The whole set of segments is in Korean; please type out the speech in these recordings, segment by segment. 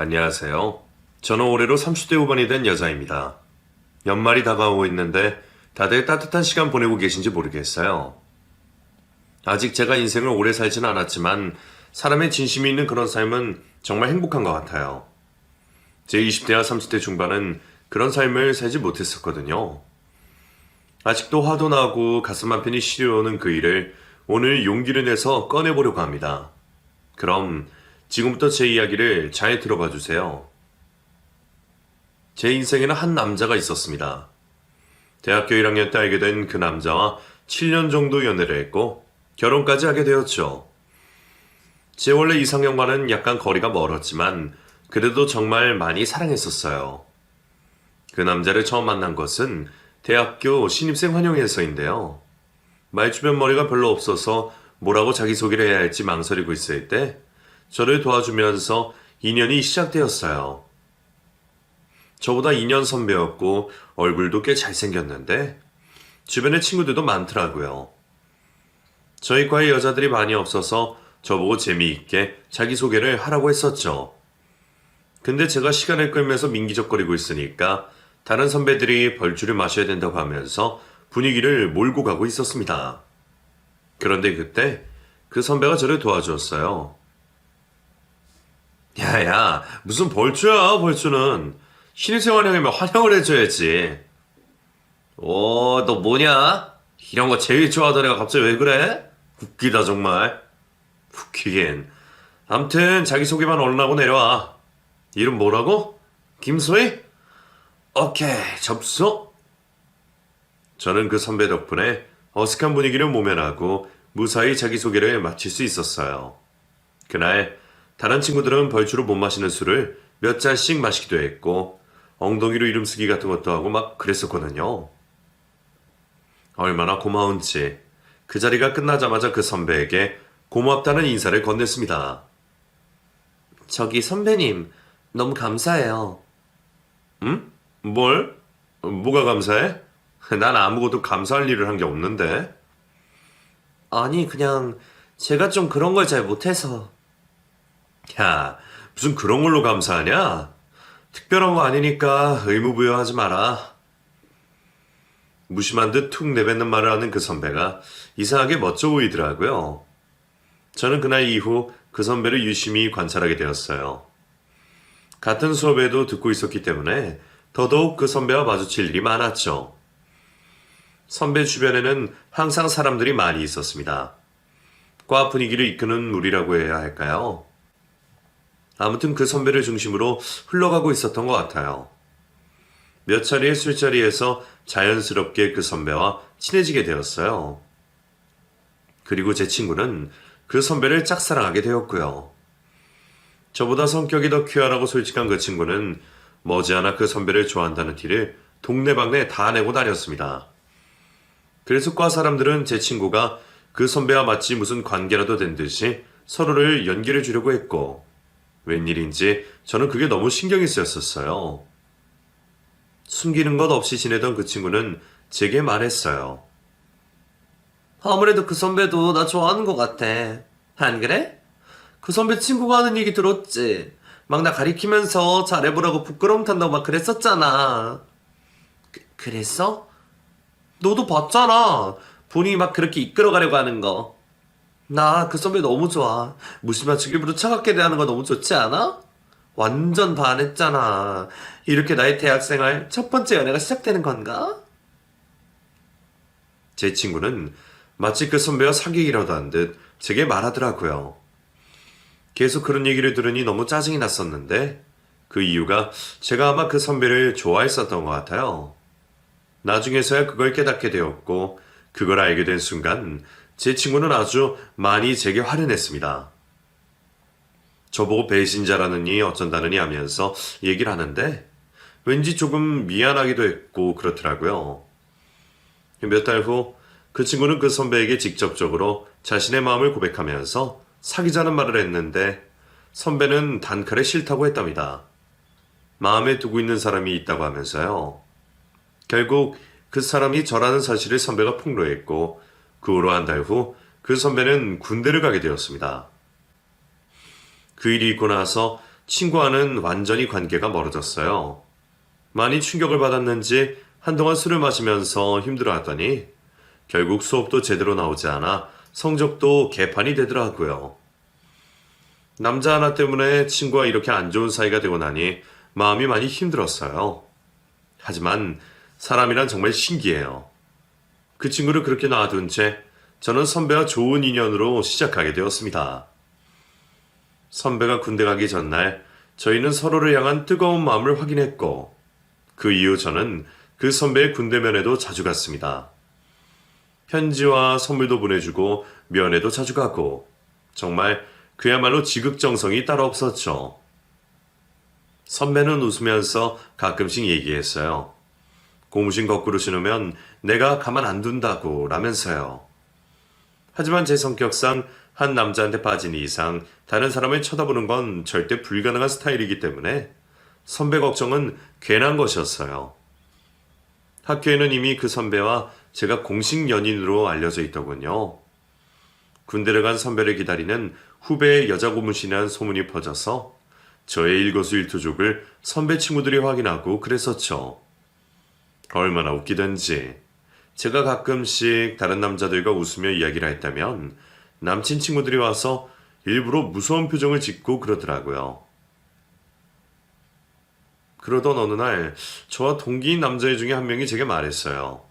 안녕하세요. 저는 올해로 30대 후반이 된 여자입니다. 연말이 다가오고 있는데 다들 따뜻한 시간 보내고 계신지 모르겠어요. 아직 제가 인생을 오래 살지는 않았지만 사람의 진심이 있는 그런 삶은 정말 행복한 것 같아요. 제 20대와 30대 중반은 그런 삶을 살지 못했었거든요. 아직도 화도 나고 가슴 한편이 시려오는 그 일을 오늘 용기를 내서 꺼내보려고 합니다. 그럼 지금부터 제 이야기를 잘 들어봐 주세요. 제 인생에는 한 남자가 있었습니다. 대학교 1학년 때 알게 된 그 남자와 7년 정도 연애를 했고 결혼까지 하게 되었죠. 제 원래 이상형과는 약간 거리가 멀었지만 그래도 정말 많이 사랑했었어요. 그 남자를 처음 만난 것은 대학교 신입생 환영회에서인데요. 말주변 머리가 별로 없어서 뭐라고 자기소개를 해야 할지 망설이고 있을 때 저를 도와주면서 인연이 시작되었어요. 저보다 2년 선배였고 얼굴도 꽤 잘생겼는데 주변에 친구들도 많더라고요. 저희 과에 여자들이 많이 없어서 저보고 재미있게 자기소개를 하라고 했었죠. 근데 제가 시간을 끌면서 민기적거리고 있으니까 다른 선배들이 벌주를 마셔야 된다고 하면서 분위기를 몰고 가고 있었습니다. 그런데 그때 그 선배가 저를 도와주었어요. 야야, 무슨 벌주야, 벌주는. 신입생 환영이면 환영을 해줘야지. 너 뭐냐? 이런 거 제일 좋아하던 애가 갑자기 왜 그래? 웃기다, 정말. 웃기긴. 암튼, 자기소개만 얼른 하고 내려와. 이름 뭐라고? 김소희? 오케이, 접수. 저는 그 선배 덕분에 어색한 분위기를 모면하고 무사히 자기소개를 마칠 수 있었어요. 그날 다른 친구들은 벌주로 못 마시는 술을 몇 잔씩 마시기도 했고 엉덩이로 이름 쓰기 같은 것도 하고 막 그랬었거든요. 얼마나 고마운지 그 자리가 끝나자마자 그 선배에게 고맙다는 인사를 건넸습니다. 저기 선배님, 너무 감사해요. 응? 뭘? 뭐가 감사해? 난 아무것도 감사할 일을 한 게 없는데. 아니, 그냥 제가 좀 그런 걸 잘 못해서. 야, 무슨 그런 걸로 감사하냐? 특별한 거 아니니까 의무부여하지 마라. 무심한 듯 툭 내뱉는 말을 하는 그 선배가 이상하게 멋져 보이더라고요. 저는 그날 이후 그 선배를 유심히 관찰하게 되었어요. 같은 수업에도 듣고 있었기 때문에 더더욱 그 선배와 마주칠 일이 많았죠. 선배 주변에는 항상 사람들이 많이 있었습니다. 과 분위기를 이끄는 우리라고 해야 할까요? 아무튼 그 선배를 중심으로 흘러가고 있었던 것 같아요. 몇 차례의 술자리에서 자연스럽게 그 선배와 친해지게 되었어요. 그리고 제 친구는 그 선배를 짝사랑하게 되었고요. 저보다 성격이 더 퀴어하고 솔직한 그 친구는 머지않아 그 선배를 좋아한다는 티를 동네방네 다 내고 다녔습니다. 그래서 과 사람들은 제 친구가 그 선배와 마치 무슨 관계라도 된 듯이 서로를 연결해 주려고 했고 웬일인지 저는 그게 너무 신경이 쓰였었어요. 숨기는 것 없이 지내던 그 친구는 제게 말했어요. 아무래도 그 선배도 나 좋아하는 것 같아. 안 그래? 그 선배 친구가 하는 얘기 들었지? 막 나 가리키면서 잘해보라고 부끄러움 탄다고 막 그랬었잖아. 그랬어? 너도 봤잖아. 본인이 막 그렇게 이끌어가려고 하는 거. 나 그 선배 너무 좋아. 무심한 일부러 차갑게 대하는 거 너무 좋지 않아? 완전 반했잖아. 이렇게 나의 대학생활 첫 번째 연애가 시작되는 건가? 제 친구는 마치 그 선배와 사귀기라도 한 듯 제게 말하더라고요. 계속 그런 얘기를 들으니 너무 짜증이 났었는데 그 이유가 제가 아마 그 선배를 좋아했었던 것 같아요. 나중에서야 그걸 깨닫게 되었고 그걸 알게 된 순간 제 친구는 아주 많이 제게 화를 냈습니다. 저보고 배신자라느니 어쩐다느니 하면서 얘기를 하는데 왠지 조금 미안하기도 했고 그렇더라고요. 몇 달 후 그 친구는 그 선배에게 직접적으로 자신의 마음을 고백하면서 사귀자는 말을 했는데 선배는 단칼에 싫다고 했답니다. 마음에 두고 있는 사람이 있다고 하면서요. 결국 그 사람이 저라는 사실을 선배가 폭로했고 그 후로 한 달 후 그 선배는 군대를 가게 되었습니다. 그 일이 있고 나서 친구와는 완전히 관계가 멀어졌어요. 많이 충격을 받았는지 한동안 술을 마시면서 힘들어하더니 결국 수업도 제대로 나오지 않아 성적도 개판이 되더라고요. 남자 하나 때문에 친구와 이렇게 안 좋은 사이가 되고 나니 마음이 많이 힘들었어요. 하지만 사람이란 정말 신기해요. 그 친구를 그렇게 놔둔 채 저는 선배와 좋은 인연으로 시작하게 되었습니다. 선배가 군대 가기 전날 저희는 서로를 향한 뜨거운 마음을 확인했고 그 이후 저는 그 선배의 군대 면회도 자주 갔습니다. 편지와 선물도 보내주고 면회도 자주 가고 정말 그야말로 지극정성이 따로 없었죠. 선배는 웃으면서 가끔씩 얘기했어요. 고무신 거꾸로 신으면 내가 가만 안 둔다고 라면서요. 하지만 제 성격상 한 남자한테 빠진 이상 다른 사람을 쳐다보는 건 절대 불가능한 스타일이기 때문에 선배 걱정은 괜한 것이었어요. 학교에는 이미 그 선배와 제가 공식 연인으로 알려져 있더군요. 군대를 간 선배를 기다리는 후배의 여자 고무신이라는 소문이 퍼져서 저의 일거수일투족을 선배 친구들이 확인하고 그랬었죠. 얼마나 웃기던지. 제가 가끔씩 다른 남자들과 웃으며 이야기를 했다면 남친 친구들이 와서 일부러 무서운 표정을 짓고 그러더라고요. 그러던 어느 날 저와 동기인 남자애 중에 한 명이 제게 말했어요.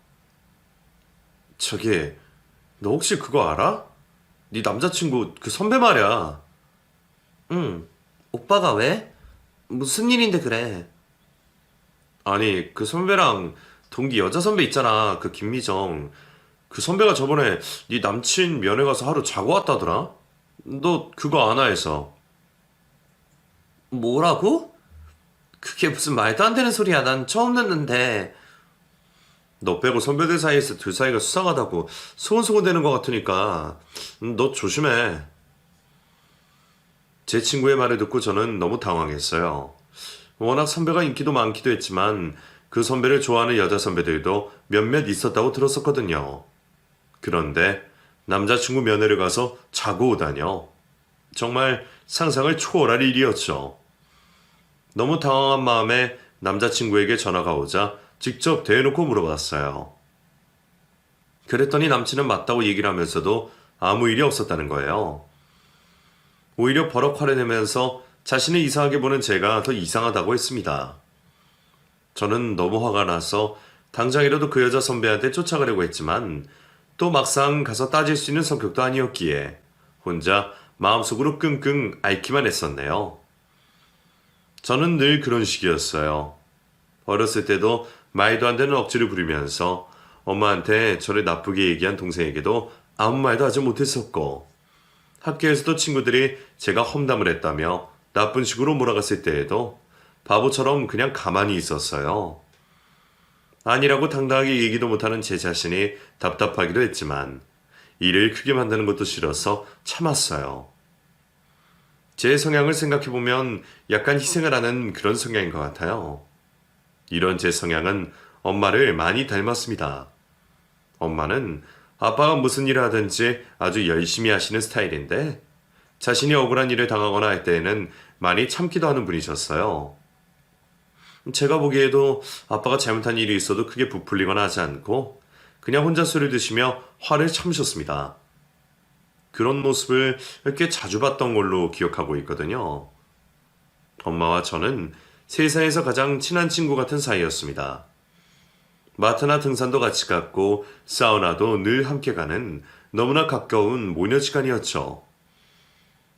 저기, 너 혹시 그거 알아? 네 남자친구 그 선배 말이야. 응. 오빠가 왜? 무슨 일인데 그래? 아니, 그 선배랑 동기 여자 선배 있잖아. 그 김미정. 그 선배가 저번에 네 남친 면회 가서 하루 자고 왔다더라? 너 그거 아나 해서. 뭐라고? 그게 무슨 말도 안 되는 소리야. 난 처음 듣는데. 너 빼고 선배들 사이에서 둘 사이가 수상하다고 소곤소곤대는 것 같으니까 너 조심해. 제 친구의 말을 듣고 저는 너무 당황했어요. 워낙 선배가 인기도 많기도 했지만 그 선배를 좋아하는 여자 선배들도 몇몇 있었다고 들었었거든요. 그런데 남자친구 면회를 가서 자고 오다뇨. 정말 상상을 초월할 일이었죠. 너무 당황한 마음에 남자친구에게 전화가 오자 직접 대놓고 물어봤어요. 그랬더니 남친은 맞다고 얘기를 하면서도 아무 일이 없었다는 거예요. 오히려 버럭 화를 내면서 자신을 이상하게 보는 제가 더 이상하다고 했습니다. 저는 너무 화가 나서 당장이라도 그 여자 선배한테 쫓아가려고 했지만 또 막상 가서 따질 수 있는 성격도 아니었기에 혼자 마음속으로 끙끙 앓기만 했었네요. 저는 늘 그런 식이었어요. 어렸을 때도 말도 안 되는 억지를 부리면서 엄마한테 저를 나쁘게 얘기한 동생에게도 아무 말도 하지 못했었고 학교에서도 친구들이 제가 험담을 했다며 나쁜 식으로 몰아갔을 때에도 바보처럼 그냥 가만히 있었어요. 아니라고 당당하게 얘기도 못하는 제 자신이 답답하기도 했지만 일을 크게 만드는 것도 싫어서 참았어요. 제 성향을 생각해보면 약간 희생을 하는 그런 성향인 것 같아요. 이런 제 성향은 엄마를 많이 닮았습니다. 엄마는 아빠가 무슨 일을 하든지 아주 열심히 하시는 스타일인데 자신이 억울한 일을 당하거나 할 때에는 많이 참기도 하는 분이셨어요. 제가 보기에도 아빠가 잘못한 일이 있어도 크게 부풀리거나 하지 않고 그냥 혼자 술을 드시며 화를 참으셨습니다. 그런 모습을 꽤 자주 봤던 걸로 기억하고 있거든요. 엄마와 저는 세상에서 가장 친한 친구 같은 사이였습니다. 마트나 등산도 같이 갔고 사우나도 늘 함께 가는 너무나 가까운 모녀 시간이었죠.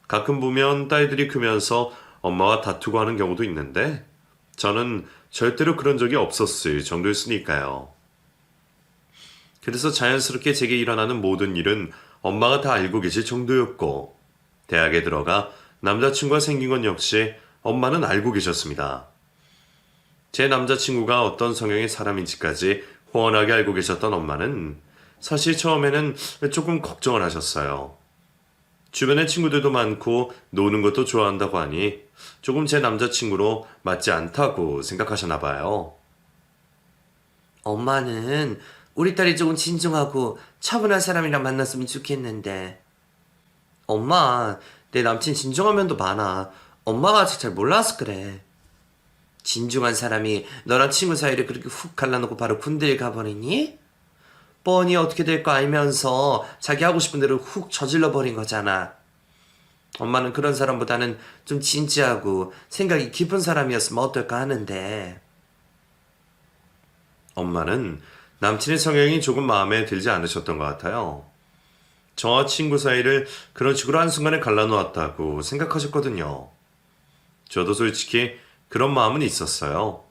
가끔 보면 딸들이 크면서 엄마와 다투고 하는 경우도 있는데 저는 절대로 그런 적이 없었을 정도였으니까요. 그래서 자연스럽게 제게 일어나는 모든 일은 엄마가 다 알고 계실 정도였고 대학에 들어가 남자친구가 생긴 건 역시 엄마는 알고 계셨습니다. 제 남자친구가 어떤 성향의 사람인지까지 훤하게 알고 계셨던 엄마는 사실 처음에는 조금 걱정을 하셨어요. 주변에 친구들도 많고 노는 것도 좋아한다고 하니 조금 제 남자친구로 맞지 않다고 생각하셨나 봐요. 엄마는 우리 딸이 조금 진중하고 차분한 사람이랑 만났으면 좋겠는데. 엄마, 내 남친 진중한 면도 많아. 엄마가 아직 잘 몰라서 그래. 진중한 사람이 너랑 친구 사이를 그렇게 훅 갈라놓고 바로 군대에 가버리니? 뻔히 어떻게 될 거 알면서 자기 하고 싶은 대로 훅 저질러 버린 거잖아. 엄마는 그런 사람보다는 좀 진지하고 생각이 깊은 사람이었으면 어떨까 하는데. 엄마는 남친의 성향이 조금 마음에 들지 않으셨던 것 같아요. 저와 친구 사이를 그런 식으로 한순간에 갈라놓았다고 생각하셨거든요. 저도 솔직히 그런 마음은 있었어요.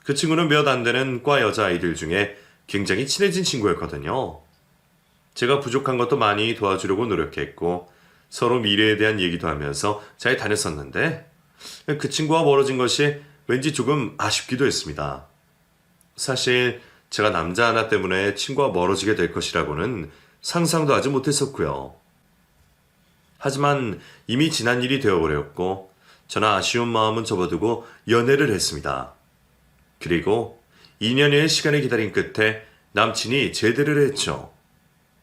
그 친구는 몇 안 되는 과 여자아이들 중에 굉장히 친해진 친구였거든요. 제가 부족한 것도 많이 도와주려고 노력했고 서로 미래에 대한 얘기도 하면서 잘 다녔었는데 그 친구와 멀어진 것이 왠지 조금 아쉽기도 했습니다. 사실 제가 남자 하나 때문에 친구와 멀어지게 될 것이라고는 상상도 하지 못했었고요. 하지만 이미 지난 일이 되어버렸고 저는 아쉬운 마음은 접어두고 연애를 했습니다. 그리고 2년여의 시간을 기다린 끝에 남친이 제대를 했죠.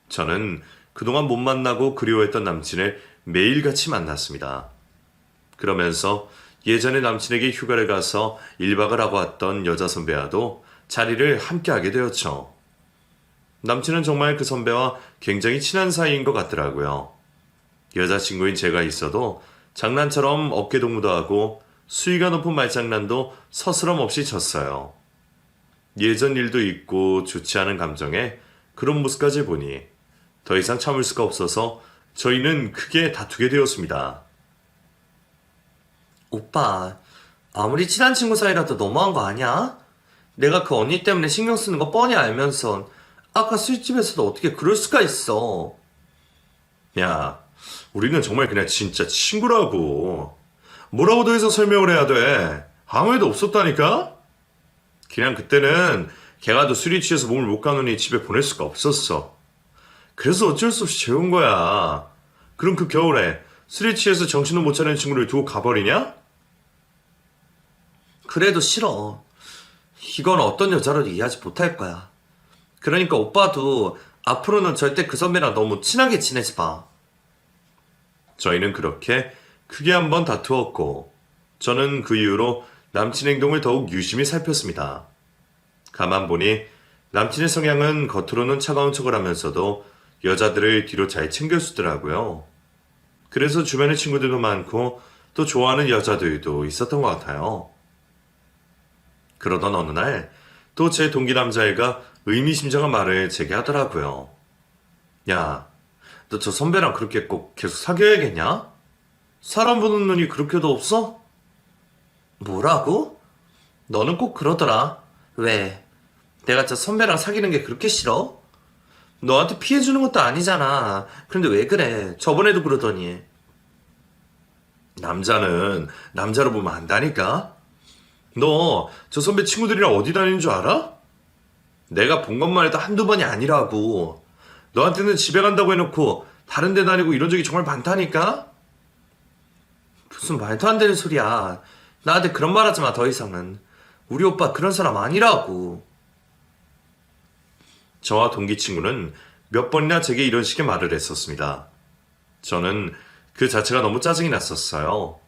저는 그동안 못 만나고 그리워했던 남친을 매일같이 만났습니다. 그러면서 예전에 남친에게 휴가를 가서 1박을 하고 왔던 여자 선배와도 자리를 함께 하게 되었죠. 남친은 정말 그 선배와 굉장히 친한 사이인 것 같더라고요. 여자친구인 제가 있어도 장난처럼 어깨동무도 하고 수위가 높은 말장난도 서스럼 없이 쳤어요. 예전 일도 있고 좋지 않은 감정에 그런 모습까지 보니 더 이상 참을 수가 없어서 저희는 크게 다투게 되었습니다. 오빠, 아무리 친한 친구 사이라도 너무한 거 아니야? 내가 그 언니 때문에 신경 쓰는 거 뻔히 알면서 아까 술집에서도 어떻게 그럴 수가 있어. 야, 우리는 정말 그냥 진짜 친구라고. 뭐라고 더 해서 설명을 해야 돼? 아무 일도 없었다니까? 그냥 그때는 걔가 또 술이 취해서 몸을 못 가누니 집에 보낼 수가 없었어. 그래서 어쩔 수 없이 재운 거야. 그럼 그 겨울에 술이 취해서 정신도 못 차리는 친구를 두고 가버리냐? 그래도 싫어. 이건 어떤 여자로도 이해하지 못할 거야. 그러니까 오빠도 앞으로는 절대 그 선배랑 너무 친하게 지내지 마. 저희는 그렇게 크게 한번 다투었고 저는 그 이후로 남친 행동을 더욱 유심히 살폈습니다. 가만 보니 남친의 성향은 겉으로는 차가운 척을 하면서도 여자들을 뒤로 잘 챙겨주더라고요. 그래서 주변에 친구들도 많고 또 좋아하는 여자들도 있었던 것 같아요. 그러던 어느 날 또 제 동기 남자애가 의미심장한 말을 제게 하더라고요. 야, 너 저 선배랑 그렇게 꼭 계속 사귀어야겠냐? 사람 보는 눈이 그렇게도 없어? 뭐라고? 너는 꼭 그러더라. 왜? 내가 저 선배랑 사귀는 게 그렇게 싫어? 너한테 피해주는 것도 아니잖아. 그런데 왜 그래? 저번에도 그러더니. 남자는 남자로 보면 안다니까? 너 저 선배 친구들이랑 어디 다니는 줄 알아? 내가 본 것만 해도 한두 번이 아니라고. 너한테는 집에 간다고 해놓고 다른 데 다니고 이런 적이 정말 많다니까? 무슨 말도 안 되는 소리야. 나한테 그런 말 하지 마, 더 이상은. 우리 오빠 그런 사람 아니라고. 저와 동기 친구는 몇 번이나 제게 이런 식의 말을 했었습니다. 저는 그 자체가 너무 짜증이 났었어요.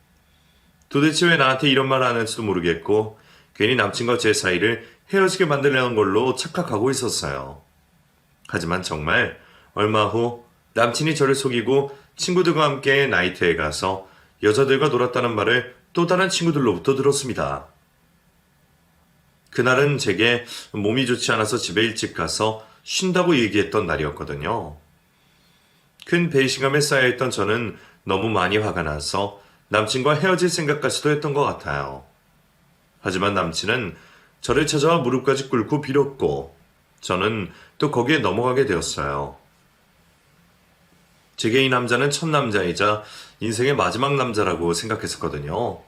도대체 왜 나한테 이런 말을 하는지도 모르겠고 괜히 남친과 제 사이를 헤어지게 만들려는 걸로 착각하고 있었어요. 하지만 정말 얼마 후 남친이 저를 속이고 친구들과 함께 나이트에 가서 여자들과 놀았다는 말을 또 다른 친구들로부터 들었습니다. 그날은 제게 몸이 좋지 않아서 집에 일찍 가서 쉰다고 얘기했던 날이었거든요. 큰 배신감에 쌓여있던 저는 너무 많이 화가 나서 남친과 헤어질 생각까지도 했던 것 같아요. 하지만 남친은 저를 찾아와 무릎까지 꿇고 빌었고 저는 또 거기에 넘어가게 되었어요. 제게 이 남자는 첫 남자이자 인생의 마지막 남자라고 생각했었거든요.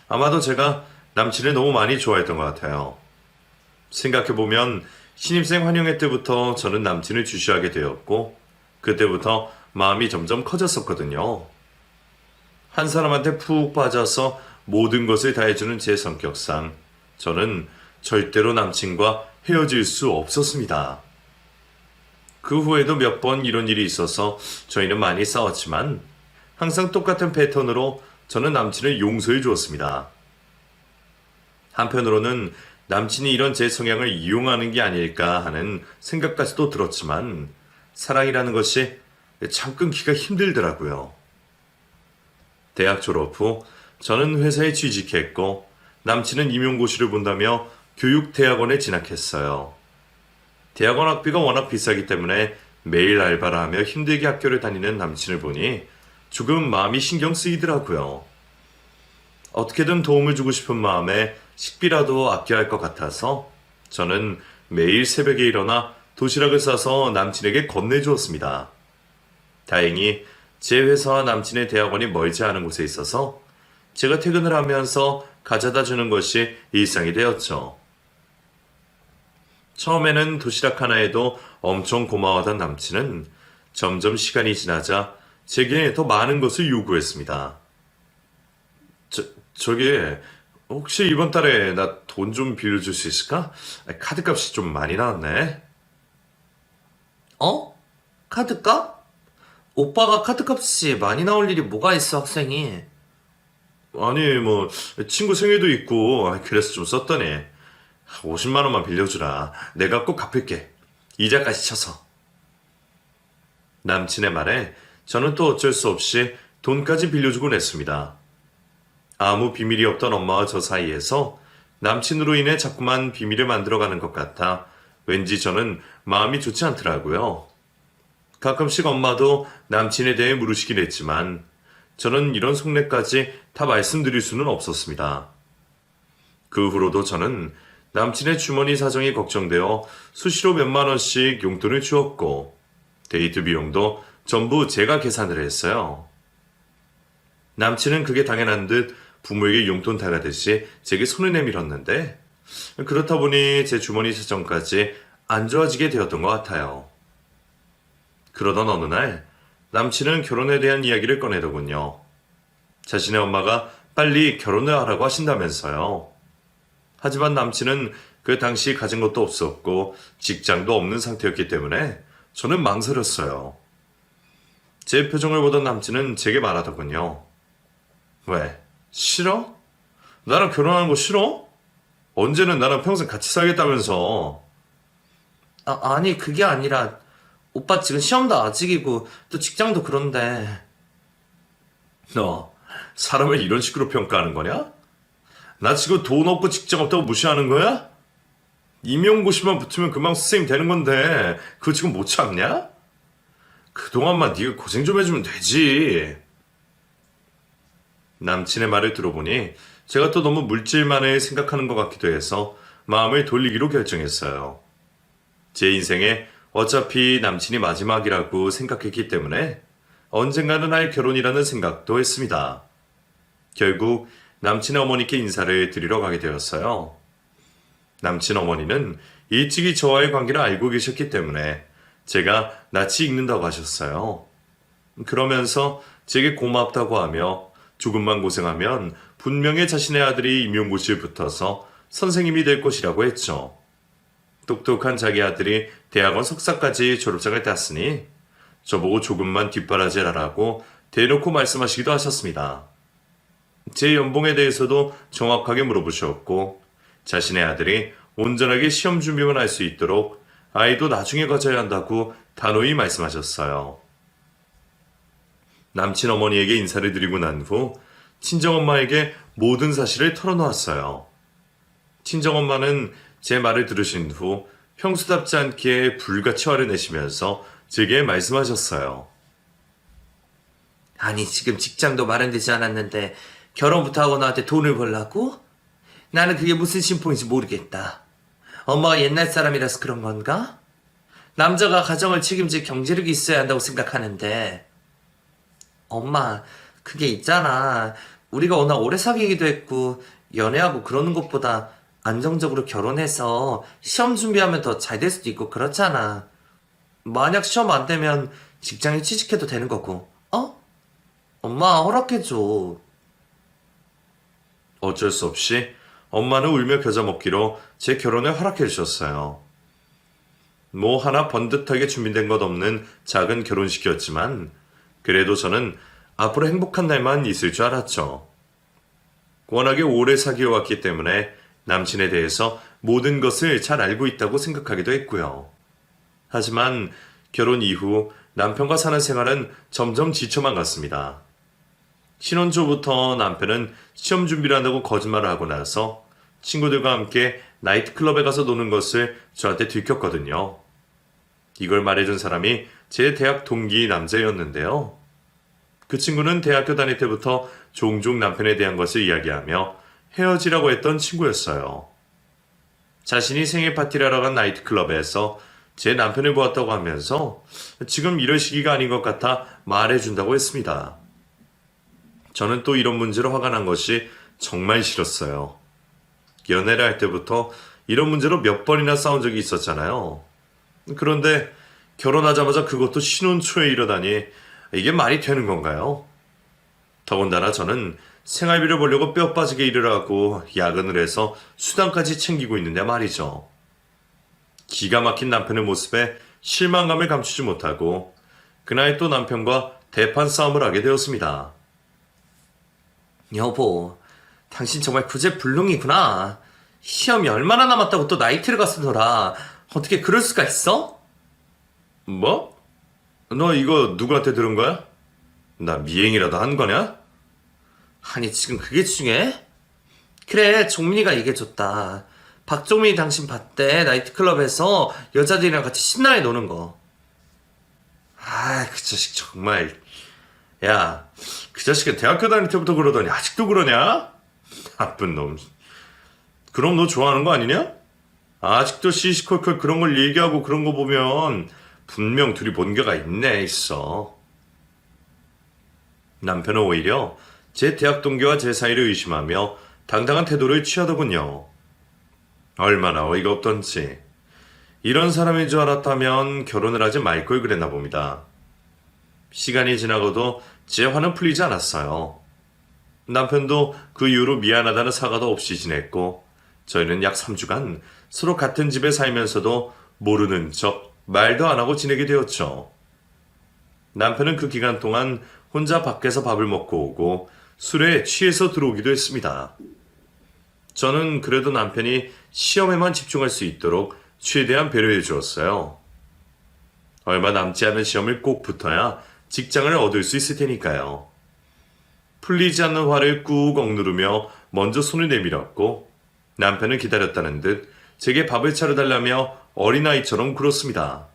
아마도 제가 남친을 너무 많이 좋아했던 것 같아요. 생각해보면 신입생 환영회 때부터 저는 남친을 주시하게 되었고 그때부터 마음이 점점 커졌었거든요. 한 사람한테 푹 빠져서 모든 것을 다해주는 제 성격상 저는 절대로 남친과 헤어질 수 없었습니다. 그 후에도 몇 번 이런 일이 있어서 저희는 많이 싸웠지만 항상 똑같은 패턴으로 저는 남친을 용서해 주었습니다. 한편으로는 남친이 이런 제 성향을 이용하는 게 아닐까 하는 생각까지도 들었지만 사랑이라는 것이 참 끊기가 힘들더라고요. 대학 졸업 후 저는 회사에 취직했고 남친은 임용고시를 본다며 교육대학원에 진학했어요. 대학원 학비가 워낙 비싸기 때문에 매일 알바를 하며 힘들게 학교를 다니는 남친을 보니 조금 마음이 신경 쓰이더라고요. 어떻게든 도움을 주고 싶은 마음에 식비라도 아껴야 할 것 같아서 저는 매일 새벽에 일어나 도시락을 싸서 남친에게 건네주었습니다. 다행히 제 회사와 남친의 대학원이 멀지 않은 곳에 있어서 제가 퇴근을 하면서 가져다 주는 것이 일상이 되었죠. 처음에는 도시락 하나에도 엄청 고마워하던 남친은 점점 시간이 지나자 제게 더 많은 것을 요구했습니다. 저기 혹시 이번 달에 나 돈 좀 빌려줄 수 있을까? 카드값이 좀 많이 나왔네. 어? 카드값? 오빠가 카드값이 많이 나올 일이 뭐가 있어, 학생이? 아니 뭐 친구 생일도 있고 그래서 좀 썼더니 50만 원만 빌려주라. 내가 꼭 갚을게. 이자까지 쳐서. 남친의 말에 저는 또 어쩔 수 없이 돈까지 빌려주곤 했습니다. 아무 비밀이 없던 엄마와 저 사이에서 남친으로 인해 자꾸만 비밀을 만들어가는 것 같아 왠지 저는 마음이 좋지 않더라고요. 가끔씩 엄마도 남친에 대해 물으시긴 했지만 저는 이런 속내까지 다 말씀드릴 수는 없었습니다. 그 후로도 저는 남친의 주머니 사정이 걱정되어 수시로 몇만 원씩 용돈을 주었고 데이트 비용도 전부 제가 계산을 했어요. 남친은 그게 당연한 듯 부모에게 용돈 달라듯이 제게 손을 내밀었는데 그렇다 보니 제 주머니 사정까지 안 좋아지게 되었던 것 같아요. 그러던 어느 날 남친은 결혼에 대한 이야기를 꺼내더군요. 자신의 엄마가 빨리 결혼을 하라고 하신다면서요. 하지만 남친은 그 당시 가진 것도 없었고 직장도 없는 상태였기 때문에 저는 망설였어요. 제 표정을 보던 남친은 제게 말하더군요. 왜? 싫어? 나랑 결혼하는 거 싫어? 언제는 나랑 평생 같이 살겠다면서. 아니, 그게 아니라, 오빠 지금 시험도 아직이고, 또 직장도 그런데. 너 사람을 이런 식으로 평가하는 거냐? 나 지금 돈 없고 직장 없다고 무시하는 거야? 임용고시만 붙으면 금방 선생님 되는 건데 그거 지금 못 참냐? 그동안만 네가 고생 좀 해주면 되지. 남친의 말을 들어보니 제가 또 너무 물질만을 생각하는 것 같기도 해서 마음을 돌리기로 결정했어요. 제 인생에 어차피 남친이 마지막이라고 생각했기 때문에 언젠가는 할 결혼이라는 생각도 했습니다. 결국 남친의 어머니께 인사를 드리러 가게 되었어요. 남친 어머니는 일찍이 저와의 관계를 알고 계셨기 때문에 제가 낯이 익는다고 하셨어요. 그러면서 제게 고맙다고 하며 조금만 고생하면 분명히 자신의 아들이 임용고시에 붙어서 선생님이 될 것이라고 했죠. 똑똑한 자기 아들이 대학원 석사까지 졸업장을 땄으니 저보고 조금만 뒷바라지하라고 대놓고 말씀하시기도 하셨습니다. 제 연봉에 대해서도 정확하게 물어보셨고 자신의 아들이 온전하게 시험 준비만 할 수 있도록 아이도 나중에 가져야 한다고 단호히 말씀하셨어요. 남친 어머니에게 인사를 드리고 난 후 친정엄마에게 모든 사실을 털어놓았어요. 친정엄마는 제 말을 들으신 후 평소답지 않게 불같이 화를 내시면서 제게 말씀하셨어요. 아니, 지금 직장도 마련되지 않았는데, 결혼부터 하고 나한테 돈을 벌라고? 나는 그게 무슨 심보인지 모르겠다. 엄마가 옛날 사람이라서 그런 건가? 남자가 가정을 책임질 경제력이 있어야 한다고 생각하는데. 엄마, 그게 있잖아. 우리가 워낙 오래 사귀기도 했고 연애하고 그러는 것보다 안정적으로 결혼해서 시험 준비하면 더 잘 될 수도 있고 그렇잖아. 만약 시험 안 되면 직장에 취직해도 되는 거고. 엄마 허락해줘. 어쩔 수 없이 엄마는 울며 겨자 먹기로 제 결혼을 허락해 주셨어요. 뭐 하나 번듯하게 준비된 것 없는 작은 결혼식이었지만 그래도 저는 앞으로 행복한 날만 있을 줄 알았죠. 워낙에 오래 사귀어왔기 때문에 남친에 대해서 모든 것을 잘 알고 있다고 생각하기도 했고요. 하지만 결혼 이후 남편과 사는 생활은 점점 지쳐만 갔습니다. 신혼 초부터 남편은 시험 준비를 한다고 거짓말을 하고 나서 친구들과 함께 나이트클럽에 가서 노는 것을 저한테 들켰거든요. 이걸 말해준 사람이 제 대학 동기 남자였는데요. 그 친구는 대학교 다닐 때부터 종종 남편에 대한 것을 이야기하며 헤어지라고 했던 친구였어요. 자신이 생일 파티를 하러 간 나이트클럽에서 제 남편을 보았다고 하면서 지금 이럴 시기가 아닌 것 같아 말해준다고 했습니다. 저는 또 이런 문제로 화가 난 것이 정말 싫었어요. 연애를 할 때부터 이런 문제로 몇 번이나 싸운 적이 있었잖아요. 그런데 결혼하자마자 그것도 신혼 초에 이러다니 이게 말이 되는 건가요? 더군다나 저는 생활비를 벌려고 뼈 빠지게 일을 하고 야근을 해서 수당까지 챙기고 있는데 말이죠. 기가 막힌 남편의 모습에 실망감을 감추지 못하고 그날 또 남편과 대판 싸움을 하게 되었습니다. 여보, 당신 정말 구제불능이구나. 시험이 얼마나 남았다고 또 나이트를 가서 놀아. 어떻게 그럴 수가 있어? 뭐? 너 이거 누구한테 들은 거야? 나 미행이라도 한 거냐? 아니, 지금 그게 중요해? 그래, 종민이가 얘기해줬다. 박종민이 당신 봤대. 나이트클럽에서 여자들이랑 같이 신나게 노는 거. 아, 그 자식 정말. 야, 그 자식은 대학교 다닐 때부터 그러더니 아직도 그러냐? 나쁜 놈. 그럼 너 좋아하는 거 아니냐? 아직도 시시콜콜 그런 걸 얘기하고 그런 거 보면 분명 둘이 뭔가가 있어. 남편은 오히려 제 대학 동기와 제 사이를 의심하며 당당한 태도를 취하더군요. 얼마나 어이가 없던지. 이런 사람인 줄 알았다면 결혼을 하지 말 걸 그랬나 봅니다. 시간이 지나고도 제 화는 풀리지 않았어요. 남편도 그 이후로 미안하다는 사과도 없이 지냈고 저희는 약 3주간 서로 같은 집에 살면서도 모르는 척 말도 안 하고 지내게 되었죠. 남편은 그 기간 동안 혼자 밖에서 밥을 먹고 오고 술에 취해서 들어오기도 했습니다. 저는 그래도 남편이 시험에만 집중할 수 있도록 최대한 배려해 주었어요. 얼마 남지 않은 시험을 꼭 붙어야 직장을 얻을 수 있을 테니까요. 풀리지 않는 화를 꾹 억누르며 먼저 손을 내밀었고 남편은 기다렸다는 듯 제게 밥을 차려달라며 어린아이처럼 굴었습니다.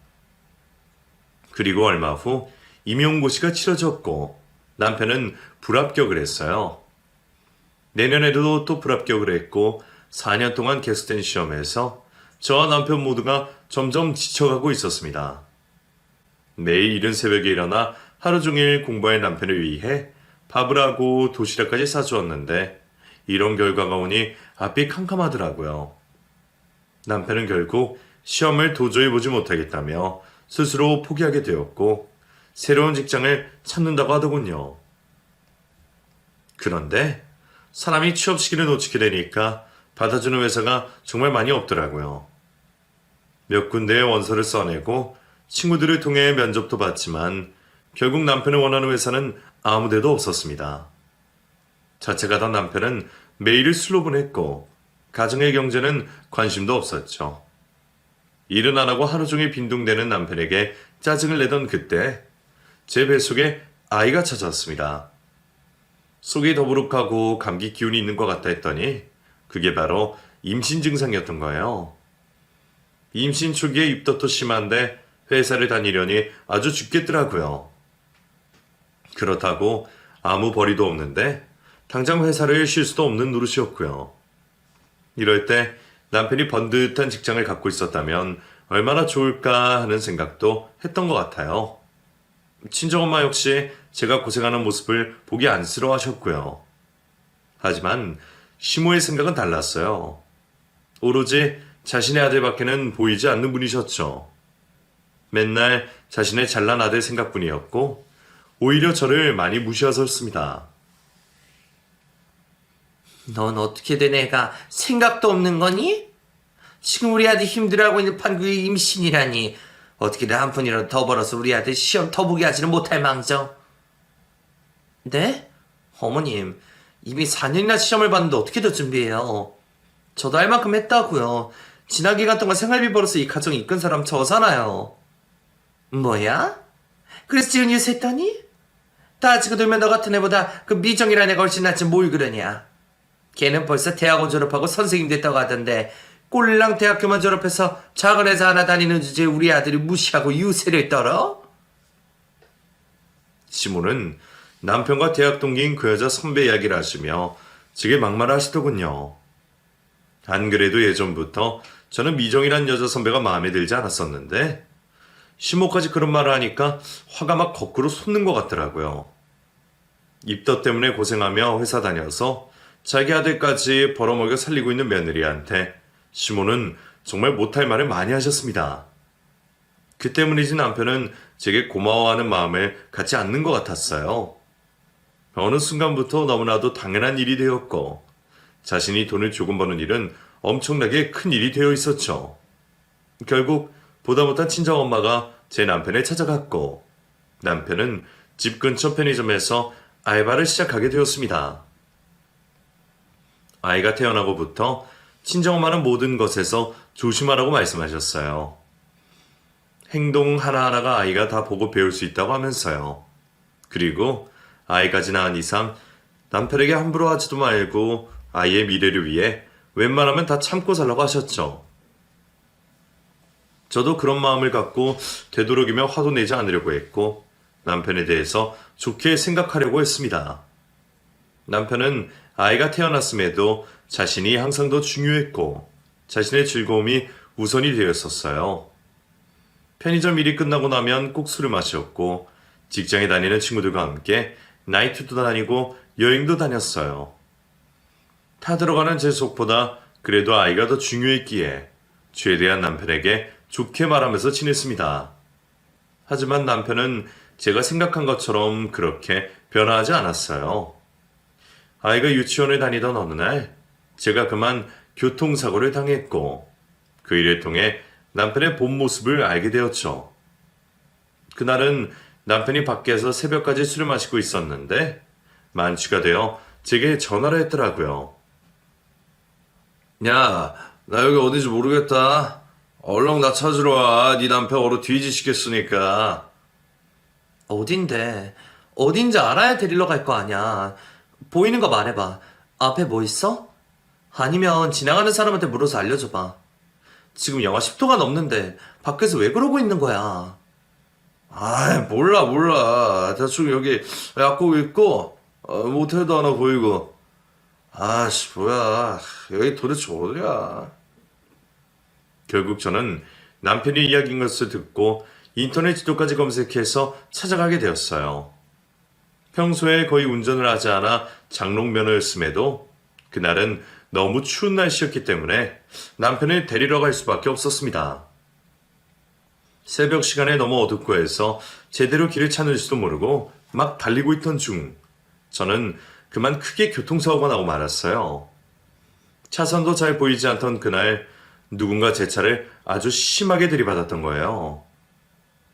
그리고 얼마 후 임용고시가 치러졌고 남편은 불합격을 했어요. 내년에도 또 불합격을 했고 4년 동안 계속된 시험에서 저와 남편 모두가 점점 지쳐가고 있었습니다. 매일 이른 새벽에 일어나 하루 종일 공부할 남편을 위해 밥을 하고 도시락까지 싸주었는데 이런 결과가 오니 앞이 캄캄하더라고요. 남편은 결국 시험을 도저히 보지 못하겠다며 스스로 포기하게 되었고 새로운 직장을 찾는다고 하더군요. 그런데 사람이 취업 시기를 놓치게 되니까 받아주는 회사가 정말 많이 없더라고요. 몇 군데의 원서를 써내고 친구들을 통해 면접도 봤지만 결국 남편이 원하는 회사는 아무 데도 없었습니다. 자책하던 남편은 매일을 술로 보냈고 가정의 경제는 관심도 없었죠. 일은 안 하고 하루 종일 빈둥대는 남편에게 짜증을 내던 그때 제 뱃속에 아이가 찾아왔습니다. 속이 더부룩하고 감기 기운이 있는 것 같다 했더니 그게 바로 임신 증상이었던 거예요. 임신 초기에 입덧도 심한데 회사를 다니려니 아주 죽겠더라고요. 그렇다고 아무 벌이도 없는데 당장 회사를 쉴 수도 없는 노릇이었고요. 이럴 때 남편이 번듯한 직장을 갖고 있었다면 얼마나 좋을까 하는 생각도 했던 것 같아요. 친정엄마 역시 제가 고생하는 모습을 보기 안쓰러워하셨고요. 하지만 시모의 생각은 달랐어요. 오로지 자신의 아들밖에는 보이지 않는 분이셨죠. 맨날 자신의 잘난 아들 생각뿐이었고 오히려 저를 많이 무시하셨습니다. 넌 어떻게 된 애가 생각도 없는 거니? 지금 우리 아들 힘들어하고 있는 판국에 임신이라니. 어떻게든 한 푼이라도 더 벌어서 우리 아들 시험 더 보게 하지는 못할 망정. 네? 어머님, 이미 4년이나 시험을 봤는데 어떻게 더 준비해요? 저도 할 만큼 했다고요. 지난 기간 동안 생활비 벌어서 이 가정 이끈 사람 저잖아요. 뭐야? 그래서 지은 뉴스 했더니? 따지고 들면 너 같은 애보다 그 미정이라는 애가 훨씬 낫지 뭘 그러냐. 걔는 벌써 대학원 졸업하고 선생님 됐다고 하던데 꼴랑 대학교만 졸업해서 작은 회사 하나 다니는 주제에 우리 아들이 무시하고 유세를 떨어? 시몬은 남편과 대학 동기인 그 여자 선배 이야기를 하시며 제게 막말하시더군요. 안 그래도 예전부터 저는 미정이란 여자 선배가 마음에 들지 않았었는데 시모까지 그런 말을 하니까 화가 막 거꾸로 솟는 것 같더라고요. 입덧 때문에 고생하며 회사 다녀서 자기 아들까지 벌어먹여 살리고 있는 며느리한테 시모는 정말 못할 말을 많이 하셨습니다. 그 때문이지 남편은 제게 고마워하는 마음을 갖지 않는 것 같았어요. 어느 순간부터 너무나도 당연한 일이 되었고 자신이 돈을 조금 버는 일은 엄청나게 큰 일이 되어 있었죠. 결국 보다 못한 친정엄마가 제 남편을 찾아갔고 남편은 집 근처 편의점에서 알바를 시작하게 되었습니다. 아이가 태어나고부터 친정엄마는 모든 것에서 조심하라고 말씀하셨어요. 행동 하나하나가 아이가 다 보고 배울 수 있다고 하면서요. 그리고 아이까지 낳은 이상 남편에게 함부로 하지도 말고 아이의 미래를 위해 웬만하면 다 참고 살라고 하셨죠. 저도 그런 마음을 갖고 되도록이며 화도 내지 않으려고 했고 남편에 대해서 좋게 생각하려고 했습니다. 남편은 아이가 태어났음에도 자신이 항상 더 중요했고 자신의 즐거움이 우선이 되었었어요. 편의점 일이 끝나고 나면 꼭 술을 마셨고 직장에 다니는 친구들과 함께 나이트도 다니고 여행도 다녔어요. 타들어가는 제 속보다 그래도 아이가 더 중요했기에 최대한 남편에게 좋게 말하면서 지냈습니다. 하지만 남편은 제가 생각한 것처럼 그렇게 변화하지 않았어요. 아이가 유치원을 다니던 어느 날 제가 그만 교통사고를 당했고 그 일을 통해 남편의 본 모습을 알게 되었죠. 그날은 남편이 밖에서 새벽까지 술을 마시고 있었는데 만취가 되어 제게 전화를 했더라고요. 야, 나 여기 어딘지 모르겠다. 얼른 나 찾으러 와. 네 남편 얼어 뒤지시겠으니까. 어딘데? 어딘지 알아야 데리러 갈 거 아니야. 보이는 거 말해봐. 앞에 뭐 있어? 아니면 지나가는 사람한테 물어서 알려줘봐. 지금 영하 10도가 넘는데 밖에서 왜 그러고 있는 거야? 아이, 몰라. 대충 여기 약국 있고 모텔도 하나 보이고. 아씨, 뭐야. 여기 도대체 어디야? 결국 저는 남편의 이야기인 것을 듣고 인터넷 지도까지 검색해서 찾아가게 되었어요. 평소에 거의 운전을 하지 않아 장롱면허였음에도 그날은 너무 추운 날씨였기 때문에 남편을 데리러 갈 수밖에 없었습니다. 새벽 시간에 너무 어둡고 해서 제대로 길을 찾는지도 모르고 막 달리고 있던 중 저는 그만 크게 교통사고가 나고 말았어요. 차선도 잘 보이지 않던 그날 누군가 제 차를 아주 심하게 들이받았던 거예요.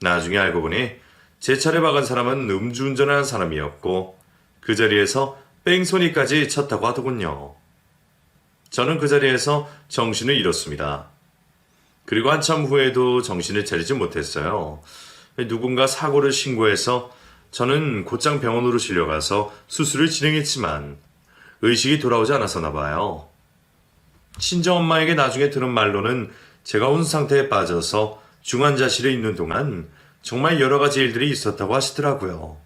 나중에 알고 보니 제 차를 박은 사람은 음주운전을 한 사람이었고 그 자리에서 뺑소니까지 쳤다고 하더군요. 저는 그 자리에서 정신을 잃었습니다. 그리고 한참 후에도 정신을 차리지 못했어요. 누군가 사고를 신고해서 저는 곧장 병원으로 실려가서 수술을 진행했지만 의식이 돌아오지 않았었나 봐요. 친정엄마에게 나중에 들은 말로는 제가 온 상태에 빠져서 중환자실에 있는 동안 정말 여러 가지 일들이 있었다고 하시더라고요.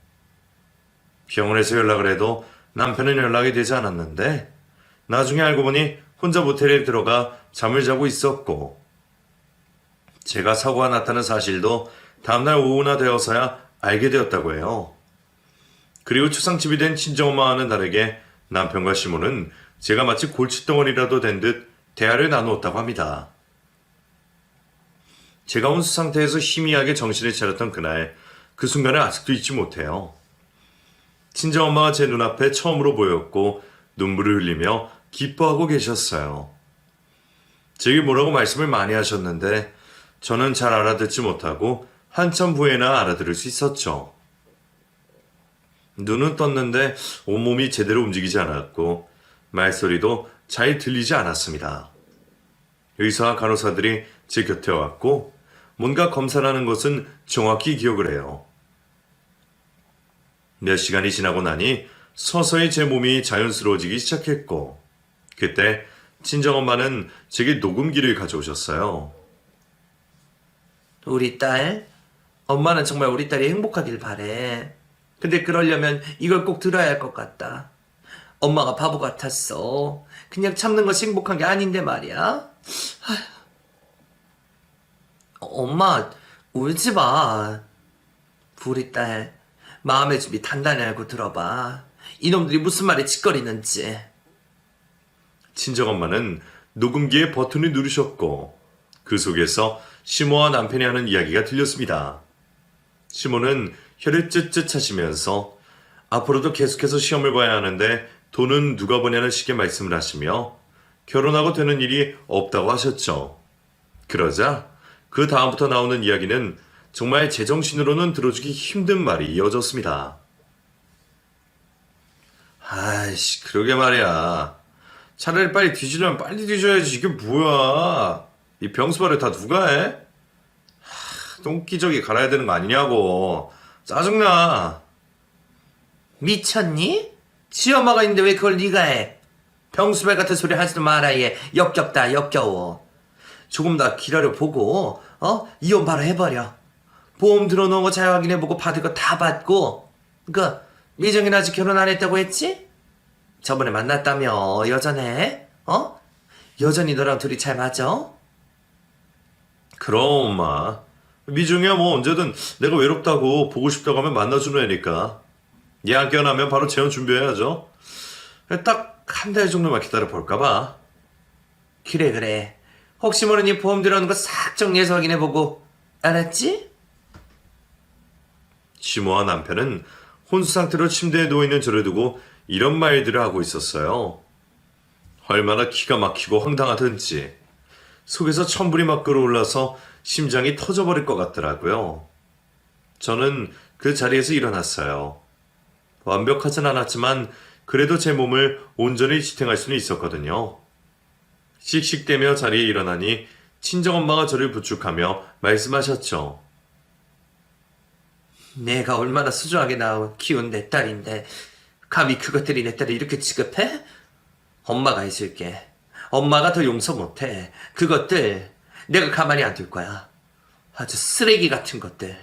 병원에서 연락을 해도 남편은 연락이 되지 않았는데 나중에 알고 보니 혼자 모텔에 들어가 잠을 자고 있었고 제가 사고가 났다는 사실도 다음날 오후나 되어서야 알게 되었다고 해요. 그리고 초상집이 된 친정엄마와는 다르게 남편과 시모는 제가 마치 골칫덩어리라도 된 듯 대화를 나누었다고 합니다. 제가 온수 상태에서 희미하게 정신을 차렸던 그날 그 순간을 아직도 잊지 못해요. 친정엄마가 제 눈앞에 처음으로 보였고 눈물을 흘리며 기뻐하고 계셨어요. 제게 뭐라고 말씀을 많이 하셨는데 저는 잘 알아듣지 못하고 한참 후에나 알아들을 수 있었죠. 눈은 떴는데 온몸이 제대로 움직이지 않았고 말소리도 잘 들리지 않았습니다. 의사와 간호사들이 제 곁에 왔고 뭔가 검사라는 것은 정확히 기억을 해요. 몇 시간이 지나고 나니 서서히 제 몸이 자연스러워지기 시작했고 그때 친정엄마는 제게 녹음기를 가져오셨어요. 우리 딸, 엄마는 정말 우리 딸이 행복하길 바래. 근데 그러려면 이걸 꼭 들어야 할 것 같다. 엄마가 바보 같았어. 그냥 참는 것이 행복한 게 아닌데 말이야. 엄마, 울지 마. 우리 딸, 마음의 준비 단단히 알고 들어봐. 이놈들이 무슨 말에 짓거리는지. 친정엄마는 녹음기의 버튼을 누르셨고 그 속에서 시모와 남편이 하는 이야기가 들렸습니다. 시모는 혀를 쯧쯧 하시면서 앞으로도 계속해서 시험을 봐야 하는데 돈은 누가 보냐는 식의 말씀을 하시며 결혼하고 되는 일이 없다고 하셨죠. 그러자 그 다음부터 나오는 이야기는 정말 제정신으로는 들어주기 힘든 말이 이어졌습니다. 아이씨, 그러게 말이야. 차라리 빨리 뒤지려면 빨리 뒤져야지. 이게 뭐야. 이 병수발을 다 누가 해? 똥기저귀 갈아야 되는 거 아니냐고. 짜증나. 미쳤니? 지 엄마가 있는데 왜 그걸 네가 해? 병수발 같은 소리 하지도 마라. 얘 역겹다, 역겨워. 조금 더 기다려보고 이혼 바로 해버려. 보험 들어놓은 거 잘 확인해보고 받을 거 다 받고. 미정이는 아직 결혼 안 했다고 했지? 저번에 만났다며. 여전해? 여전히 너랑 둘이 잘 맞아? 그럼 엄마. 미중이야 뭐 언제든 내가 외롭다고 보고 싶다고 하면 만나주는 애니까. 얘 안 깨어나면 바로 재혼 준비해야죠. 딱 한 달 정도만 기다려 볼까봐. 그래. 혹시 모르니 보험 들어오는 거 싹 정리해서 확인해보고. 알았지? 시모와 남편은 혼수 상태로 침대에 누워있는 저를 두고 이런 말들을 하고 있었어요. 얼마나 기가 막히고 황당하든지 속에서 천불이 막 끓어올라서 심장이 터져버릴 것 같더라고요. 저는 그 자리에서 일어났어요. 완벽하진 않았지만 그래도 제 몸을 온전히 지탱할 수는 있었거든요. 씩씩대며 자리에 일어나니 친정엄마가 저를 부축하며 말씀하셨죠. 내가 얼마나 소중하게 키운 내 딸인데 감히 그것들이 내 딸을 이렇게 취급해? 엄마가 해줄게. 엄마가 더 용서 못해. 그것들 내가 가만히 안 둘 거야. 아주 쓰레기 같은 것들.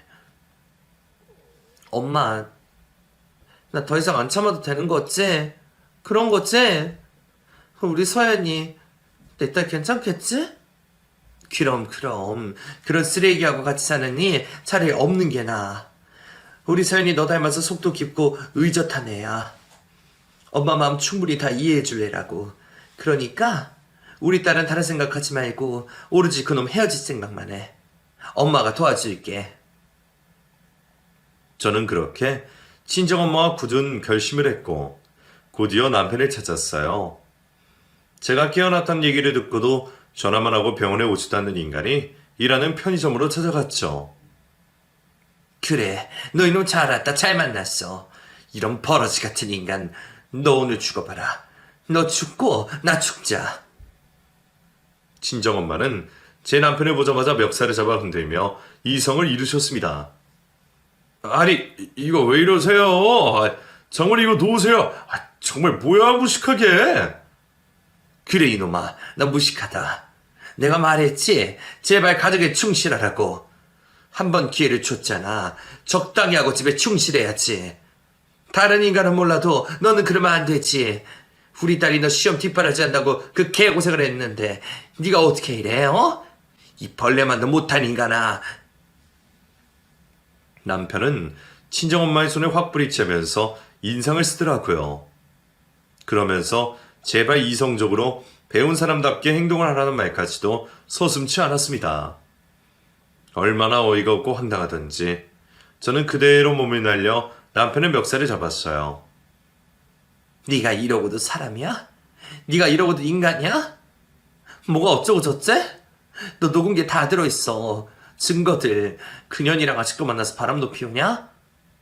엄마, 나 더 이상 안 참아도 되는 거지? 그런 거지? 우리 서연이 내 딸 괜찮겠지? 그럼 그런 쓰레기하고 같이 사느니 차라리 없는 게 나아. 우리 서연이 너 닮아서 속도 깊고 의젓한 애야. 엄마 마음 충분히 다 이해해 줄래라고. 그러니까 우리 딸은 다른 생각하지 말고 오로지 그놈 헤어질 생각만 해. 엄마가 도와줄게. 저는 그렇게 친정엄마와 굳은 결심을 했고 곧이어 남편을 찾았어요. 제가 깨어났다는 얘기를 듣고도 전화만 하고 병원에 오지도 않는 인간이 일하는 편의점으로 찾아갔죠. 그래, 너 이놈 잘 왔다. 잘 만났어. 이런 버러지 같은 인간. 너 오늘 죽어봐라. 너 죽고 나 죽자. 친정엄마는 제 남편을 보자마자 멱살을 잡아 흔들며 이성을 잃으셨습니다. 아니, 이거 왜 이러세요? 정말 이거 놓으세요. 정말 뭐야 무식하게. 그래 이놈아, 나 무식하다. 내가 말했지. 제발 가족에 충실하라고. 한 번 기회를 줬잖아. 적당히 하고 집에 충실해야지. 다른 인간은 몰라도 너는 그러면 안 되지. 우리 딸이 너 시험 뒷바라지 한다고 그 개고생을 했는데 네가 어떻게 이래? 이 벌레만도 못한 인간아. 남편은 친정엄마의 손을 확 뿌리치면서 인상을 쓰더라고요. 그러면서 제발 이성적으로 배운 사람답게 행동을 하라는 말까지도 서슴지 않았습니다. 얼마나 어이가 없고 황당하던지 저는 그대로 몸을 날려 남편의 멱살을 잡았어요. 네가 이러고도 사람이야? 네가 이러고도 인간이야? 뭐가 어쩌고 저째? 너 녹음기에 다 들어있어. 증거들. 그년이랑 아직도 만나서 바람도 피우냐?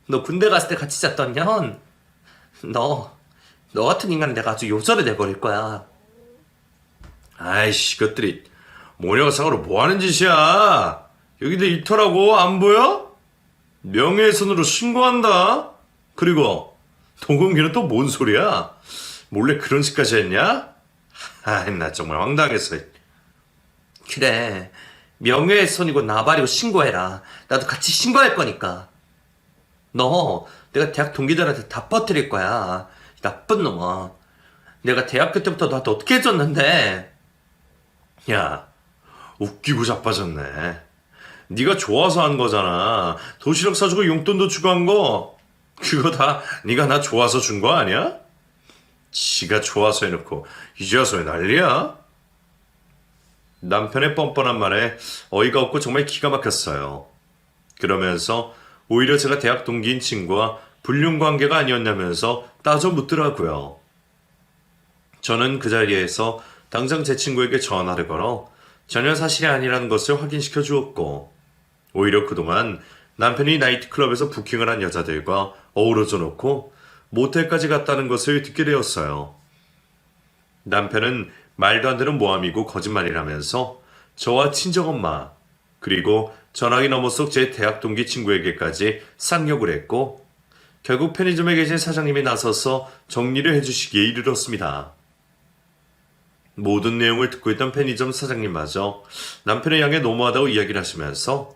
너 군대 갔을 때 같이 잤던 년? 너 같은 인간은 내가 아주 요절을 내버릴 거야. 아이씨, 이것들이 모녀상으로 뭐 하는 짓이야? 여기 내 일터라고 안 보여? 명예훼손으로 신고한다. 그리고 동금기는 또 뭔 소리야? 몰래 그런 짓까지 했냐? 아이, 나 정말 황당했어. 그래, 명예훼손이고 나발이고 신고해라. 나도 같이 신고할 거니까. 너 내가 대학 동기들한테 다 퍼뜨릴 거야. 이 나쁜 놈아. 내가 대학교 때부터 너한테 어떻게 해줬는데. 야, 웃기고 자빠졌네. 네가 좋아서 한 거잖아. 도시락 사주고 용돈도 주고 한 거. 그거 다 네가 나 좋아서 준 거 아니야? 지가 좋아서 해놓고 이제 와서 왜 난리야? 남편의 뻔뻔한 말에 어이가 없고 정말 기가 막혔어요. 그러면서 오히려 제가 대학 동기인 친구와 불륜 관계가 아니었냐면서 따져 묻더라고요. 저는 그 자리에서 당장 제 친구에게 전화를 걸어 전혀 사실이 아니라는 것을 확인시켜 주었고, 오히려 그동안 남편이 나이트클럽에서 부킹을 한 여자들과 어우러져 놓고 모텔까지 갔다는 것을 듣게 되었어요. 남편은 말도 안 되는 모함이고 거짓말이라면서 저와 친정엄마, 그리고 전화기 너머 속 제 대학 동기 친구에게까지 쌍욕을 했고, 결국 편의점에 계신 사장님이 나서서 정리를 해주시기에 이르렀습니다. 모든 내용을 듣고 있던 편의점 사장님마저 남편을 향해 너무하다고 이야기를 하시면서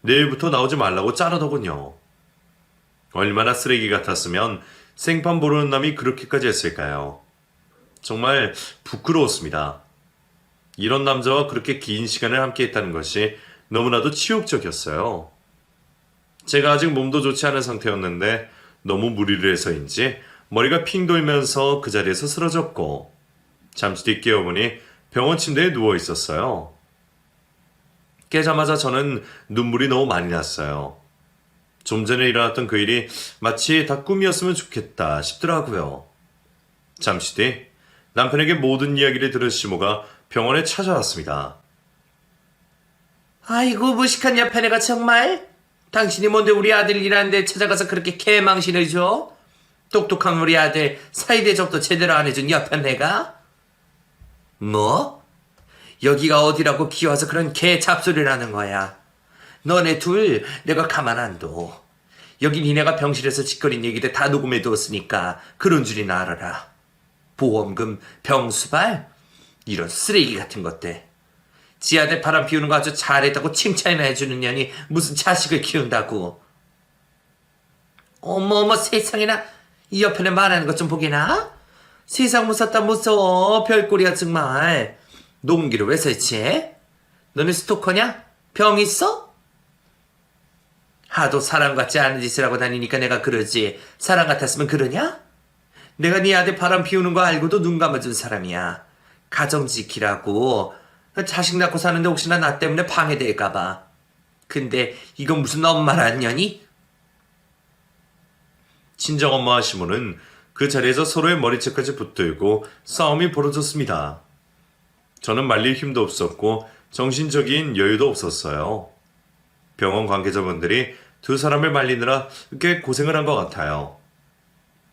내일부터 나오지 말라고 자르더군요. 얼마나 쓰레기 같았으면 생판 모르는 남이 그렇게까지 했을까요? 정말 부끄러웠습니다. 이런 남자와 그렇게 긴 시간을 함께 했다는 것이 너무나도 치욕적이었어요. 제가 아직 몸도 좋지 않은 상태였는데 너무 무리를 해서인지 머리가 핑 돌면서 그 자리에서 쓰러졌고, 잠시 뒤 깨어보니 병원 침대에 누워 있었어요. 깨자마자 저는 눈물이 너무 많이 났어요. 좀 전에 일어났던 그 일이 마치 다 꿈이었으면 좋겠다 싶더라고요. 잠시 뒤 남편에게 모든 이야기를 들은 시모가 병원에 찾아왔습니다. 아이고, 무식한 옆에네가 정말. 당신이 뭔데 우리 아들 일하는데 찾아가서 그렇게 개망신을 줘? 똑똑한 우리 아들 사이 대접도 제대로 안 해준 옆에네가? 뭐? 여기가 어디라고 기와서 그런 개 잡소리를 하는 거야. 너네 둘 내가 가만 안 둬. 여기 니네가 병실에서 짓거린 얘기들 다 녹음해 두었으니까 그런 줄이나 알아라. 보험금, 병수발? 이런 쓰레기 같은 것들. 지 아들 바람 피우는 거 아주 잘했다고 칭찬이나 해주는 년이 무슨 자식을 키운다고. 어머 세상에나, 이 옆에는 말하는 것 좀 보게나? 세상 무섭다 무서워. 별꼴이야 정말. 녹음기를 왜 설치해? 너네 스토커냐? 병 있어? 하도 사람 같지 않은 짓을 하고 다니니까 내가 그러지. 사람 같았으면 그러냐? 내가 네 아들 바람 피우는 거 알고도 눈 감아준 사람이야. 가정 지키라고. 자식 낳고 사는데 혹시나 나 때문에 방해될까봐. 근데 이건 무슨 엄마란 년이? 친정엄마와 시모는 그 자리에서 서로의 머리채까지 붙들고 싸움이 벌어졌습니다. 저는 말릴 힘도 없었고 정신적인 여유도 없었어요. 병원 관계자분들이 두 사람을 말리느라 꽤 고생을 한 것 같아요.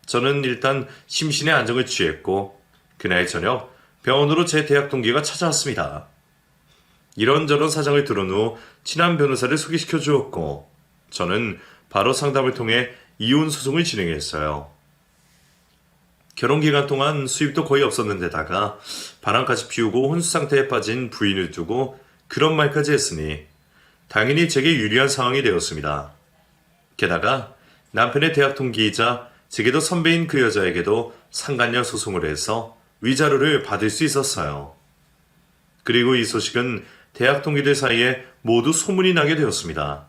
저는 일단 심신의 안정을 취했고, 그날 저녁 병원으로 제 대학 동기가 찾아왔습니다. 이런저런 사정을 들은 후 친한 변호사를 소개시켜 주었고, 저는 바로 상담을 통해 이혼 소송을 진행했어요. 결혼 기간 동안 수입도 거의 없었는데다가 바람까지 피우고 혼수 상태에 빠진 부인을 두고 그런 말까지 했으니 당연히 제게 유리한 상황이 되었습니다. 게다가 남편의 대학 동기이자 제게도 선배인 그 여자에게도 상간녀 소송을 해서 위자료를 받을 수 있었어요. 그리고 이 소식은 대학 동기들 사이에 모두 소문이 나게 되었습니다.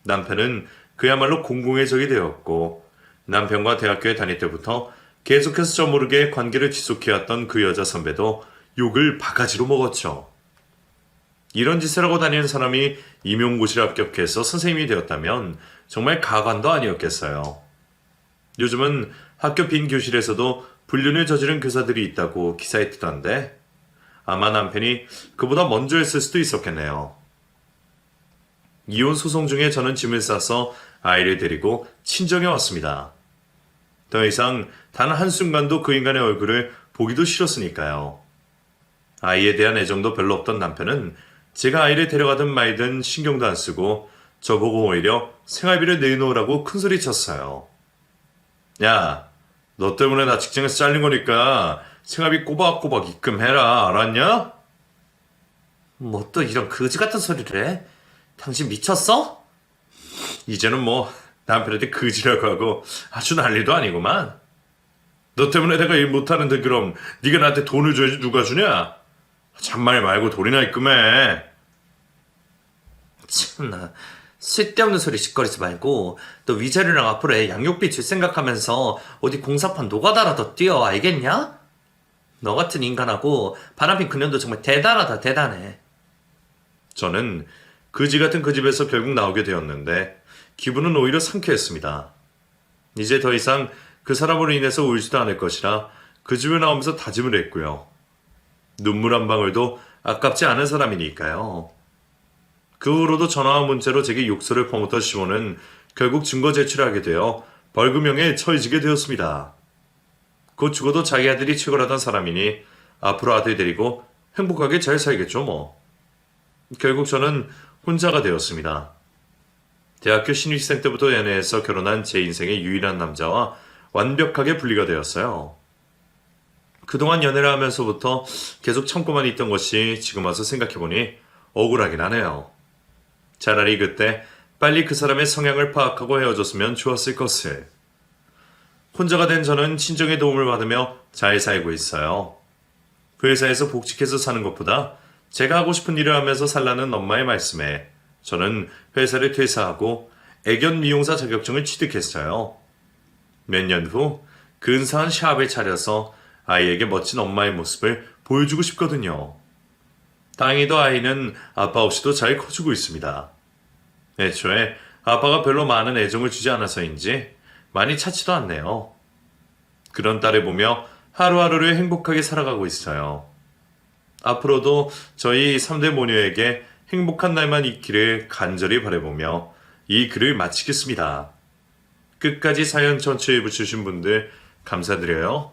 남편은 그야말로 공공의 적이 되었고, 남편과 대학교에 다닐 때부터 계속해서 저 모르게 관계를 지속해왔던 그 여자 선배도 욕을 바가지로 먹었죠. 이런 짓을 하고 다니는 사람이 임용고시를 합격해서 선생님이 되었다면 정말 가관도 아니었겠어요. 요즘은 학교 빈 교실에서도 불륜을 저지른 교사들이 있다고 기사에 뜨던데, 아마 남편이 그보다 먼저 했을 수도 있었겠네요. 이혼 소송 중에 저는 짐을 싸서 아이를 데리고 친정에 왔습니다. 더 이상 단 한순간도 그 인간의 얼굴을 보기도 싫었으니까요. 아이에 대한 애정도 별로 없던 남편은 제가 아이를 데려가든 말든 신경도 안 쓰고 저보고 오히려 생활비를 내놓으라고 큰소리 쳤어요. 야, 너 때문에 나 직장에서 잘린 거니까 생활비 꼬박꼬박 입금해라, 알았냐? 뭐 또 이런 거지 같은 소리를 해? 당신 미쳤어? 이제는 뭐 남편한테 그지라고 하고 아주 난리도 아니구만. 너 때문에 내가 일 못하는데 그럼 네가 나한테 돈을 줘야지 누가 주냐? 잔말 말고 돈이나 입금해. 참나, 쓸데없는 소리 짓거리지 말고 너 위자료랑 앞으로 애 양육비 줄 생각하면서 어디 공사판 노가다라도 뛰어, 알겠냐? 너 같은 인간하고 바람핀 그년도 정말 대단하다, 대단해. 저는 그지 같은 그 집에서 결국 나오게 되었는데 기분은 오히려 상쾌했습니다. 이제 더 이상 그 사람으로 인해서 울지도 않을 것이라 그 집을 나오면서 다짐을 했고요. 눈물 한 방울도 아깝지 않은 사람이니까요. 그 후로도 전화와 문자로 제게 욕설을 퍼붓던 시몬은 결국 증거 제출을 하게 되어 벌금형에 처해지게 되었습니다. 곧 죽어도 자기 아들이 최고라던 사람이니 앞으로 아들 데리고 행복하게 잘 살겠죠 뭐. 결국 저는 혼자가 되었습니다. 대학교 신입생 때부터 연애해서 결혼한 제 인생의 유일한 남자와 완벽하게 분리가 되었어요. 그동안 연애를 하면서부터 계속 참고만 있던 것이 지금 와서 생각해보니 억울하긴 하네요. 차라리 그때 빨리 그 사람의 성향을 파악하고 헤어졌으면 좋았을 것을. 혼자가 된 저는 친정의 도움을 받으며 잘 살고 있어요. 회사에서 복직해서 사는 것보다 제가 하고 싶은 일을 하면서 살라는 엄마의 말씀에 저는 회사를 퇴사하고 애견 미용사 자격증을 취득했어요. 몇 년 후 근사한 샵을 차려서 아이에게 멋진 엄마의 모습을 보여주고 싶거든요. 다행히도 아이는 아빠 없이도 잘 커주고 있습니다. 애초에 아빠가 별로 많은 애정을 주지 않아서인지 많이 찾지도 않네요. 그런 딸을 보며 하루하루를 행복하게 살아가고 있어요. 앞으로도 저희 3대 모녀에게 행복한 날만 있기를 간절히 바라보며 이 글을 마치겠습니다. 끝까지 사연 전체에 붙이신 분들 감사드려요.